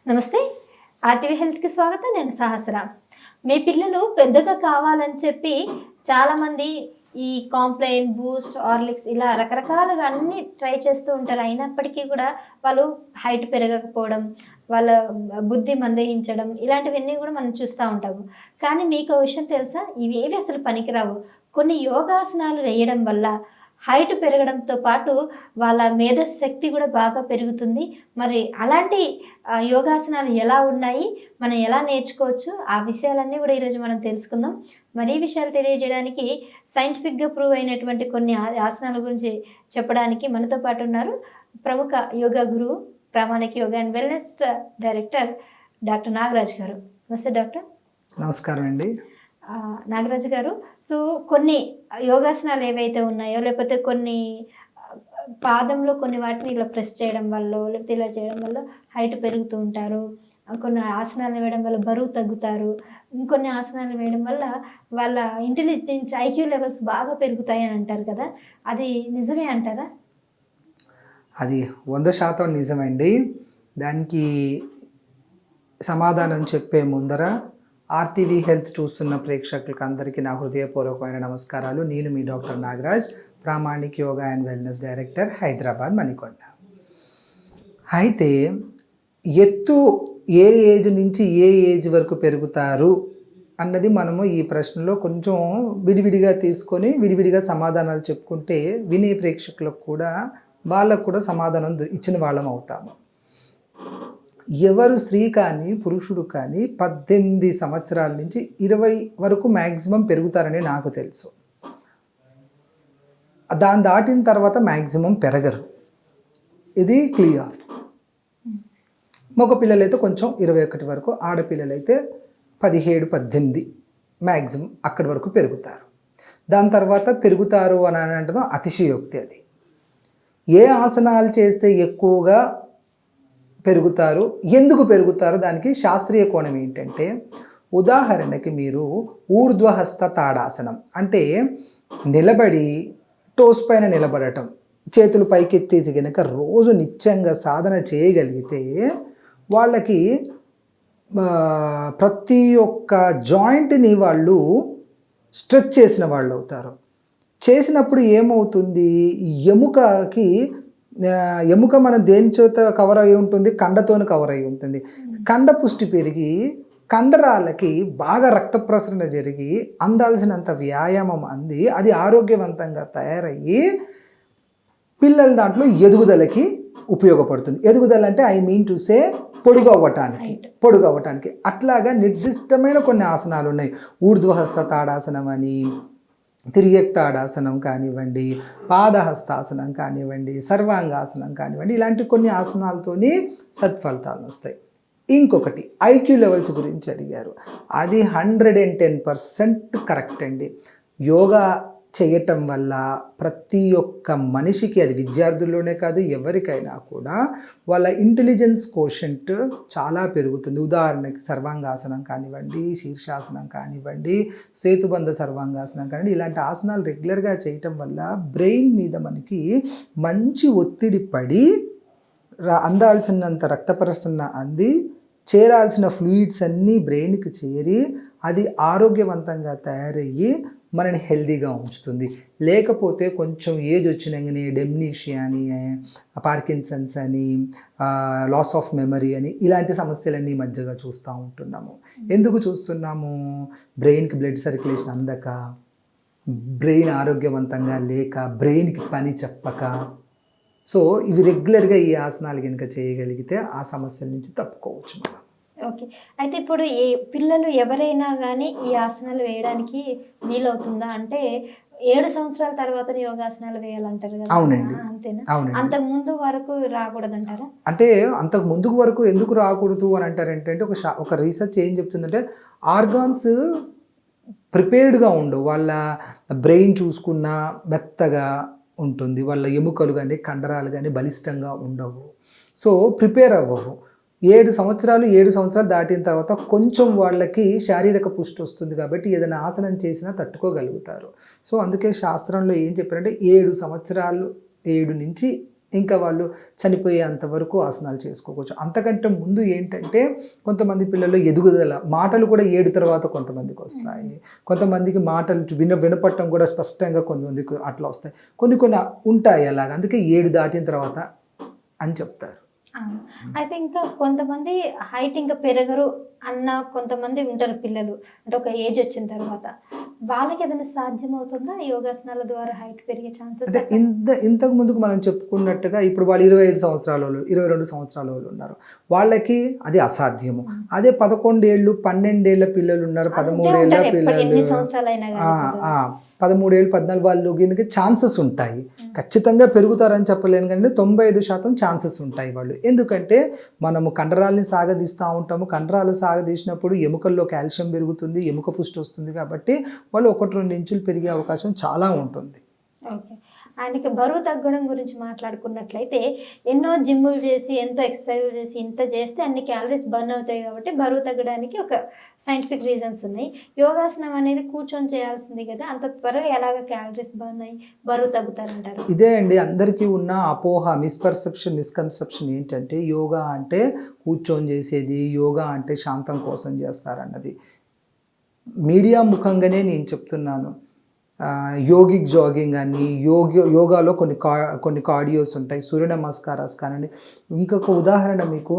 నమస్తే. ఆర్టీవీ హెల్త్కి స్వాగతం. నేను సహస్ర. మీ పిల్లలు పెద్దగా కావాలని చెప్పి చాలామంది ఈ కాంప్లైన్, బూస్ట్, హార్లిక్స్ ఇలా రకరకాలుగా అన్నీ ట్రై చేస్తూ ఉంటారు. అయినప్పటికీ కూడా వాళ్ళు హైట్ పెరగకపోవడం, వాళ్ళ బుద్ధి మందగించడం ఇలాంటివన్నీ కూడా మనం చూస్తూ ఉంటాము. కానీ మీకు ఓ విషయం తెలుసా? ఇవేవి అసలు పనికిరావు. కొన్ని యోగాసనాలు వేయడం వల్ల హైట్ పెరగడంతో పాటు వాళ్ళ మేధశక్తి కూడా బాగా పెరుగుతుంది. మరి అలాంటి యోగాసనాలు ఎలా ఉన్నాయి, మనం ఎలా నేర్చుకోవచ్చు, ఆ విషయాలన్నీ కూడా ఈరోజు మనం తెలుసుకుందాం. మరి ఈ విషయాలు తెలియజేయడానికి సైంటిఫిక్గా ప్రూవ్ అయినటువంటి కొన్ని ఆసనాల గురించి చెప్పడానికి మనతో పాటు ఉన్నారు ప్రముఖ యోగా గురువు, ప్రామాణిక yoga and Wellness director doctor Nagaraj గారు. నమస్తే డాక్టర్. నమస్కారం అండి. నాగరాజు గారు, సో కొన్ని యోగాసనాలు ఏవైతే ఉన్నాయో, లేకపోతే కొన్ని పాదంలో కొన్ని వాటిని ఇలా ప్రెస్ చేయడం వల్ల, లేకపోతే ఇలా చేయడం వల్ల హైట్ పెరుగుతూ ఉంటారు. కొన్ని ఆసనాలు వేయడం వల్ల బరువు తగ్గుతారు. ఇంకొన్ని ఆసనాలు వేయడం వల్ల వాళ్ళ ఇంటెలిజెన్స్, ఐక్యూ లెవెల్స్ బాగా పెరుగుతాయి అని అంటారు కదా, అది నిజమే అంటారా? అది 100% నిజమండి. దానికి సమాధానం చెప్పే ముందర ఆర్టీవీ హెల్త్ చూస్తున్న ప్రేక్షకులకు అందరికీ నా హృదయపూర్వకమైన నమస్కారాలు. నేను మీ doctor Nagaraj, Pramanik Yoga and Wellness director, Hyderabad, Manikonda. అయితే ఎత్తు ఏ ఏజ్ నుంచి ఏ ఏజ్ వరకు పెరుగుతారు అన్నది మనము ఈ ప్రశ్నలో కొంచెం విడివిడిగా తీసుకొని విడివిడిగా సమాధానాలు చెప్పుకుంటే వినే ప్రేక్షకులకు కూడా వాళ్ళకు కూడా సమాధానం ఇచ్చిన వాళ్ళం అవుతాము. ఎవరు స్త్రీ కానీ పురుషుడు కానీ 18 సంవత్సరాల నుంచి 20 వరకు మ్యాక్సిమం పెరుగుతారని నాకు తెలుసు. దాన్ని దాటిన తర్వాత మ్యాక్సిమం పెరగరు, ఇది క్లియర్. మగ పిల్లలైతే కొంచెం 21 వరకు, ఆడపిల్లలైతే 17, 18 మ్యాక్సిమం అక్కడి వరకు పెరుగుతారు. దాని తర్వాత పెరుగుతారు అని అంటదో అతిశయోక్తి. అది ఏ ఆసనాలు చేస్తే ఎక్కువగా పెరుగుతారు, ఎందుకు పెరుగుతారు, దానికి శాస్త్రీయ కోణం ఏంటంటే, ఉదాహరణకి మీరు ఊర్ధ్వహస్త తాడాసనం అంటే నిలబడి టోస్ పైన నిలబడటం, చేతులు పైకెత్తేసి కనుక రోజు నిత్యంగా సాధన చేయగలిగితే వాళ్ళకి ప్రతి ఒక్క జాయింట్ని వాళ్ళు స్ట్రెచ్ చేసిన వాళ్ళు అవుతారు. చేసినప్పుడు ఏమవుతుంది, ఎముక మనం దేని చేత కవర్ అయి ఉంటుంది, కండతోని కవర్ అయి ఉంటుంది. కండ పుష్టి పెరిగి కండరాలకి బాగా రక్త ప్రసరణ జరిగి అందాల్సినంత వ్యాయామం అంది అది ఆరోగ్యవంతంగా తయారయ్యి పిల్లల దాంట్లో ఎదుగుదలకి ఉపయోగపడుతుంది. ఎదుగుదల అంటే ఐ మీన్ టు సే పొడుగు అవ్వటానికి. అట్లాగా నిర్దిష్టమైన కొన్ని ఆసనాలు ఉన్నాయి. ఊర్ధ్వహస్త తాడాసనం అని, తిర్యక్తాడాసనం కానివ్వండి, పాదహస్తాసనం కానివ్వండి, సర్వాంగాసనం కానివ్వండి, ఇలాంటి కొన్ని ఆసనాలతోని సత్ఫలితాలు వస్తాయి. ఇంకొకటి ఐక్యూ లెవెల్స్ గురించి అడిగారు. అది 110% కరెక్ట్ అండి. యోగా చేయటం వల్ల ప్రతి ఒక్క మనిషికి, అది విద్యార్థుల్లోనే కాదు ఎవరికైనా కూడా, వాళ్ళ ఇంటెలిజెన్స్ కోషెంట్ చాలా పెరుగుతుంది. ఉదాహరణకి సర్వాంగాసనం కానివ్వండి, శీర్షాసనం కానివ్వండి, సేతుబంధ సర్వాంగాసనం కానివ్వండి, ఇలాంటి ఆసనాలు రెగ్యులర్గా చేయటం వల్ల బ్రెయిన్ మీద మనకి మంచి ఒత్తిడి పడి అందాల్సినంత రక్త ప్రసరణ అంది చేరాల్సిన ఫ్లూయిడ్స్ అన్నీ బ్రెయిన్కి చేరి అది ఆరోగ్యవంతంగా తయారయ్యి మనని హెల్దీగా ఉంచుతుంది. లేకపోతే కొంచెం ఏజ్ వచ్చినాకనే డెమ్నీషియా అని, పార్కిన్సన్స్ అని, లాస్ ఆఫ్ మెమరీ అని ఇలాంటి సమస్యలన్నీ మధ్యగా చూస్తూ ఉంటున్నాము. ఎందుకు చూస్తున్నాము? బ్రెయిన్కి బ్లడ్ సర్క్యులేషన్ అందక, బ్రెయిన్ ఆరోగ్యవంతంగా లేక, బ్రెయిన్కి పని చెప్పక. సో ఇవి రెగ్యులర్గా ఈ ఆసనాలు కనుక చేయగలిగితే ఆ సమస్యల నుంచి తప్పుకోవచ్చు మనం. ఓకే. అయితే ఇప్పుడు ఏ పిల్లలు ఎవరైనా కానీ ఈ ఆసనాలు వేయడానికి వీలవుతుందా? అంటే 7 సంవత్సరాల తర్వాత యోగాసనాలు వేయాలంటారు కదా. అవునండి. అంతేనా? అవునండి. అంతకు ముందు వరకు రాకూడదంటారా? అంటే అంతకు ముందు వరకు ఎందుకు రాకూడదు అని అంటారంటే, ఒక రీసెర్చ్ ఏం చెప్తుందంటే, ఆర్గాన్స్ ప్రిపేర్డ్గా ఉండవు. వాళ్ళ బ్రెయిన్ చూసుకున్న మెత్తగా ఉంటుంది, వాళ్ళ ఎముకలు కానీ కండరాలు కానీ బలిష్టంగా ఉండవు. సో ప్రిపేర్ అవ్వవు. 7 సంవత్సరాలు దాటిన తర్వాత కొంచెం వాళ్ళకి శారీరక పుష్టి వస్తుంది కాబట్టి ఏదైనా ఆసనం చేసినా తట్టుకోగలుగుతారు. సో అందుకే శాస్త్రంలో ఏం చెప్పారంటే 7 సంవత్సరాలు, 7 నుంచి ఇంకా వాళ్ళు చనిపోయేంత వరకు ఆసనాలు చేసుకోవచ్చు. అంతకంటే ముందు ఏంటంటే కొంతమంది పిల్లలు ఎదుగుదల, మాటలు కూడా 7 తర్వాత కొంతమందికి వస్తాయి, కొంతమందికి మాటలు వినపడటం కూడా స్పష్టంగా కొంతమందికి అట్లా వస్తాయి, కొన్ని ఉంటాయి అలాగ. అందుకే 7 దాటిన తర్వాత అని చెప్తారు. అయితే ఇంకా కొంతమంది హైట్ ఇంకా పెరగరు అన్న కొంతమంది ఉంటారు పిల్లలు, అంటే ఒక ఏజ్ వచ్చిన తర్వాత వాళ్ళకి ఏదైనా సాధ్యమవుతుందా యోగాసనాల ద్వారా హైట్ పెరిగే ఛాన్సెస్? అంటే ఇంతకు ముందుకు మనం చెప్పుకున్నట్టుగా ఇప్పుడు వాళ్ళు 25 సంవత్సరాల వాళ్ళు, 22 సంవత్సరాల వాళ్ళు ఉన్నారు, వాళ్ళకి అది అసాధ్యము. అదే 11 ఏళ్ళు 12 ఏళ్ళ పిల్లలు ఉన్నారు, 13 ఏళ్ళ పిల్లలు, 13 ఏళ్ళు 14 వాళ్ళు దీనికి ఛాన్సెస్ ఉంటాయి. ఖచ్చితంగా పెరుగుతారని చెప్పలేను కానీ 95% ఛాన్సెస్ ఉంటాయి వాళ్ళు. ఎందుకంటే మనము కండరాలని సాగదీస్తూ ఉంటాము, కండరాలు సాగదీసినప్పుడు ఎముకల్లో కాల్షియం పెరుగుతుంది, ఎముక పుష్టి వస్తుంది, కాబట్టి వాళ్ళు 1-2 ఇంచులు పెరిగే అవకాశం చాలా ఉంటుంది. ఓకే. అండ్ ఇక బరువు తగ్గడం గురించి మాట్లాడుకున్నట్లయితే ఎన్నో జిమ్ములు చేసి ఎంతో ఎక్సర్సైజ్ చేసి ఇంత చేస్తే అన్ని క్యాలరీస్ బర్న్ అవుతాయి, కాబట్టి బరువు తగ్గడానికి ఒక సైంటిఫిక్ రీజన్స్ ఉన్నాయి. యోగాసనం అనేది కూర్చొని చేయాల్సింది కదా, అంత త్వరగా ఎలాగ క్యాలరీస్ బర్న్ అయ్యి బరువు తగ్గుతారంటారు? ఇదే అండి అందరికీ ఉన్న అపోహ, మిస్కన్సెప్షన్ ఏంటంటే యోగా అంటే కూర్చొని చేసేది, యోగా అంటే శాంతం కోసం చేస్తారన్నది. మీడియా ముఖంగానే నేను చెప్తున్నాను, యోగిక్ జాగింగ్ అని, యోగాలో కొన్ని కార్డియోస్ ఉంటాయి, సూర్య నమస్కారాస్ కానివ్వండి. ఇంకొక ఉదాహరణ మీకు,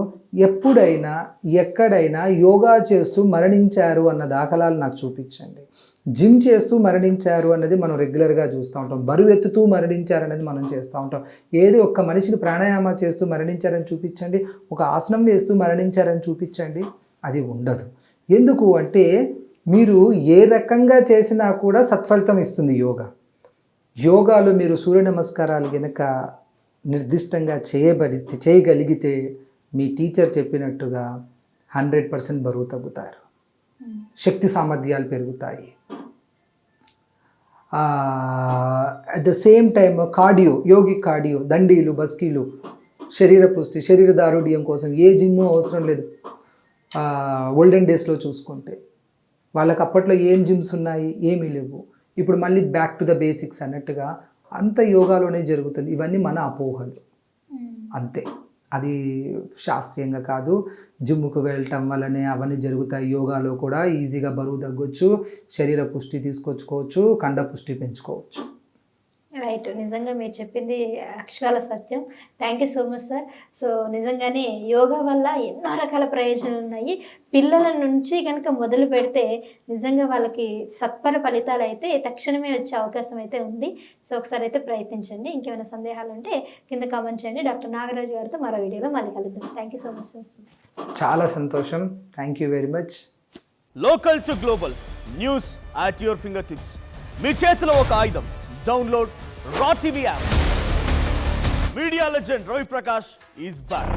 ఎప్పుడైనా ఎక్కడైనా యోగా చేస్తూ మరణించారు అన్న దాఖలాలు నాకు చూపించండి. జిమ్ చేస్తూ మరణించారు అన్నది మనం రెగ్యులర్గా చూస్తూ ఉంటాం, బరువు ఎత్తుతూ మరణించారు అనేది మనం చేస్తూ ఉంటాం. ఏది ఒక్క మనిషిని ప్రాణాయామ చేస్తూ మరణించారని చూపించండి, ఒక ఆసనం వేస్తూ మరణించారని చూపించండి, అది ఉండదు. ఎందుకు అంటే మీరు ఏ రకంగా చేసినా కూడా సత్ఫలితం ఇస్తుంది యోగాలో మీరు సూర్య నమస్కారాలు కనుక నిర్దిష్టంగా చేయగలిగితే మీ టీచర్ చెప్పినట్టుగా 100% బరువు తగ్గుతారు, శక్తి సామర్థ్యాలు పెరుగుతాయి. At the same time yogic cardio, దండీలు, బస్కీలు, శరీర పుష్టి, శరీర దారుఢ్యం కోసం ఏ జిమ్ అవసరం లేదు. ఓల్డెన్ డేస్లో చూసుకుంటే వాళ్ళకి అప్పట్లో ఏం జిమ్స్ ఉన్నాయి, ఏమీ లేవు. ఇప్పుడు మళ్ళీ బ్యాక్ టు ద బేసిక్స్ అన్నట్టుగా అంత యోగాలోనే జరుగుతుంది. ఇవన్నీ మన అపోహలు అంతే, అది శాస్త్రీయంగా కాదు. జిమ్ముకు వెళ్ళటం వల్లనే అవన్నీ జరుగుతాయి. యోగాలో కూడా ఈజీగా బరువు తగ్గొచ్చు, శరీర పుష్టి తీసుకొచ్చుకోవచ్చు, కండ పుష్టి పెంచుకోవచ్చు. రైట్, నిజంగా మీరు చెప్పింది అక్షరాల సత్యం. Thank you so much sir. So నిజంగానే యోగా వల్ల ఎన్నో రకాల ప్రయోజనాలు ఉన్నాయి. పిల్లల నుంచి కనుక మొదలు పెడితే నిజంగా వాళ్ళకి సత్వర ఫలితాలు అయితే తక్షణమే వచ్చే అవకాశం అయితే ఉంది. సో ఒకసారి అయితే ప్రయత్నించండి. ఇంకేమైనా సందేహాలు ఉంటే కింద కామెంట్ చేయండి. డాక్టర్ నాగరాజు గారితో మరో వీడియోలో మళ్ళీ కలుద్దాం. Thank you so much sir. చాలా సంతోషం, thank you very much. Local to global news at your finger tips. మీ చేతిలో ఒక ఆయుధం. Download Raw TV app. Media legend Ravi Prakash is back.